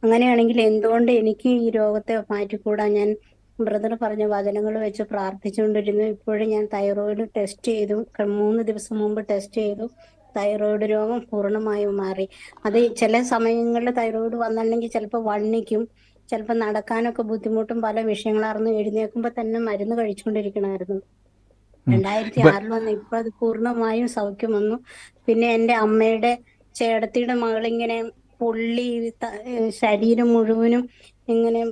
അങ്ങനെയാണെങ്കിൽ എന്തുകൊണ്ട് എനിക്ക് ഈ രോഗത്തെ മാറ്റിക്കൂടാ? ഞാൻ ബ്രദർ പറഞ്ഞ വചനങ്ങൾ വെച്ച് പ്രാർത്ഥിച്ചുകൊണ്ടിരുന്നു. ഇപ്പോഴും ഞാൻ തൈറോയിഡ് ടെസ്റ്റ് ചെയ്തു. 3 ദിവസം മുമ്പ് ടെസ്റ്റ് ചെയ്തു. തൈറോയിഡ് രോഗം പൂർണ്ണമായും മാറി. അത് ചില സമയങ്ങളിൽ തൈറോയിഡ് വന്നിട്ടുണ്ടെങ്കിൽ ചിലപ്പോൾ വണ്ണിക്കും, ചിലപ്പോൾ നടക്കാനൊക്കെ ബുദ്ധിമുട്ടും, പല വിഷയങ്ങളായിരുന്നു. എഴുന്നേൽക്കുമ്പോൾ തന്നെ മരുന്ന് കഴിച്ചുകൊണ്ടിരിക്കണമായിരുന്നു. ഉം. 2006 വന്ന് ഇപ്പൊ അത് പൂർണ്ണമായും സൗഖ്യം വന്നു. പിന്നെ എൻ്റെ അമ്മയുടെ ചേടത്തിയുടെ മകളിങ്ങനെ പൊള്ളി, ശരീരം മുഴുവനും ഇങ്ങനെ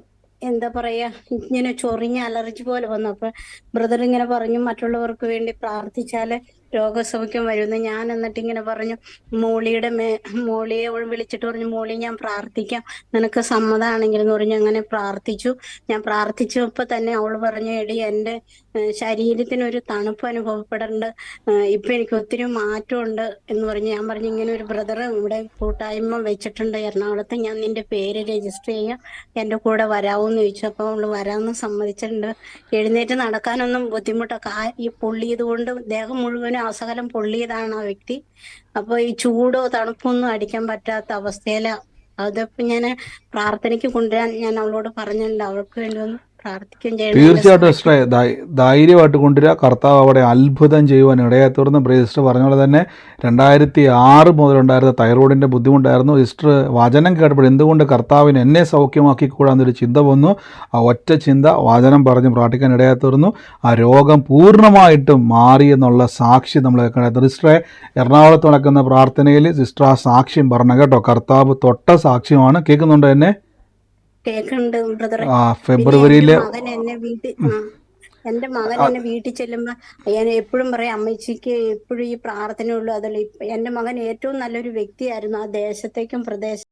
എന്താ പറയാ, ഇങ്ങനെ ചൊറിഞ്ഞ അലർജി പോലെ വന്നു. അപ്പൊ ബ്രദർ ഇങ്ങനെ പറഞ്ഞു മറ്റുള്ളവർക്ക് വേണ്ടി പ്രാർത്ഥിച്ചാല് രോഗസൗഖ്യം വരുമെന്ന്. ഞാൻ എന്നിട്ട് ഇങ്ങനെ പറഞ്ഞു, മോളിയെ വിളിച്ചിട്ട് പറഞ്ഞു, മോളി ഞാൻ പ്രാർത്ഥിക്കാം, നിനക്ക് സമ്മതമാണെങ്കിൽ എന്ന് പറഞ്ഞു. അങ്ങനെ പ്രാർത്ഥിച്ചു. ഞാൻ പ്രാർത്ഥിച്ചപ്പോ തന്നെ അവള് പറഞ്ഞു, എടി എൻ്റെ ശരീരത്തിന് ഒരു തണുപ്പ് അനുഭവപ്പെടുന്നുണ്ട്, ഇപ്പൊ എനിക്ക് ഒത്തിരി മാറ്റമുണ്ട് എന്ന് പറഞ്ഞു. ഞാൻ പറഞ്ഞു, ഇങ്ങനെ ഒരു ബ്രദർ ഇവിടെ കൂട്ടായ്മ വെച്ചിട്ടുണ്ട് എറണാകുളത്ത്, ഞാൻ നിന്റെ പേര് രജിസ്റ്റർ ചെയ്യാം, എന്റെ കൂടെ വരാവൂന്ന് ചോദിച്ചു. അപ്പൊ അവള് വരാമെന്ന് സമ്മതിച്ചിട്ടുണ്ട്. എഴുന്നേറ്റ് നടക്കാനൊന്നും ബുദ്ധിമുട്ടൊക്കെ, ഈ പൊള്ളിയത് കൊണ്ട് ദേഹം മുഴുവനും അസകലം പൊള്ളിയതാണ് ആ വ്യക്തി. അപ്പൊ ഈ ചൂടോ തണുപ്പോ ഒന്നും അടിക്കാൻ പറ്റാത്ത അവസ്ഥയില. അതിപ്പോ ഞാൻ പ്രാർത്ഥനയ്ക്ക് കൊണ്ടുവരാൻ ഞാൻ അവളോട് പറഞ്ഞിട്ടുണ്ട്. അവൾക്ക് വേണ്ടി ഒന്ന് പ്രാർത്ഥിക്കുകയും ചെയ്യണം, എന്റെ തീർച്ചയായിട്ടും സാക്ഷി. സിസ്റ്ററെ ധൈര്യമായിട്ട് കൊണ്ടുവരിക. കർത്താവ് അവിടെ അത്ഭുതം ചെയ്യുവാൻ ഇടയാത്തുടർന്ന് സിസ്റ്റർ പറഞ്ഞ പോലെ തന്നെ 2006 മുതലുണ്ടായിരുന്ന തൈറോയിഡിൻ്റെ ബുദ്ധിമുട്ടായിരുന്നു. സിസ്റ്റർ വചനം കേട്ടപ്പോൾ എന്തുകൊണ്ട് കർത്താവിന് എന്നെ സൗഖ്യമാക്കിക്കൂടാന്നൊരു ചിന്ത വന്നു. ആ ഒറ്റ ചിന്ത വചനം പറഞ്ഞ് പ്രാർത്ഥിക്കാൻ ഇടയാത്തുടർന്നു. ആ രോഗം പൂർണ്ണമായിട്ടും മാറിയെന്നുള്ള സാക്ഷി നമ്മൾ കേൾക്കണം. സിസ്റ്ററെ, എറണാകുളത്ത് നടക്കുന്ന പ്രാർത്ഥനയിൽ സിസ്റ്റർ ആ സാക്ഷ്യം പറഞ്ഞു കേട്ടോ. കർത്താവ് തൊട്ട സാക്ഷ്യമാണ്. കേൾക്കുന്നുണ്ടോ എന്നെ? കേൾക്കുന്നുണ്ട് ബ്രദറെ. പിന്നെ ഫെബ്രുവരിയിൽ എന്റെ മകൻ എന്നെ വീട്ടിൽ ചെല്ലുമ്പോ ഞാൻ എപ്പോഴും പറയും, അമ്മച്ചിക്ക് എപ്പോഴും ഈ പ്രാർത്ഥനയുള്ളൂ. അതല്ല, എന്റെ മകൻ ഏറ്റവും നല്ലൊരു വ്യക്തിയായിരുന്നു. ആ ദേശത്തേക്കും പ്രദേശ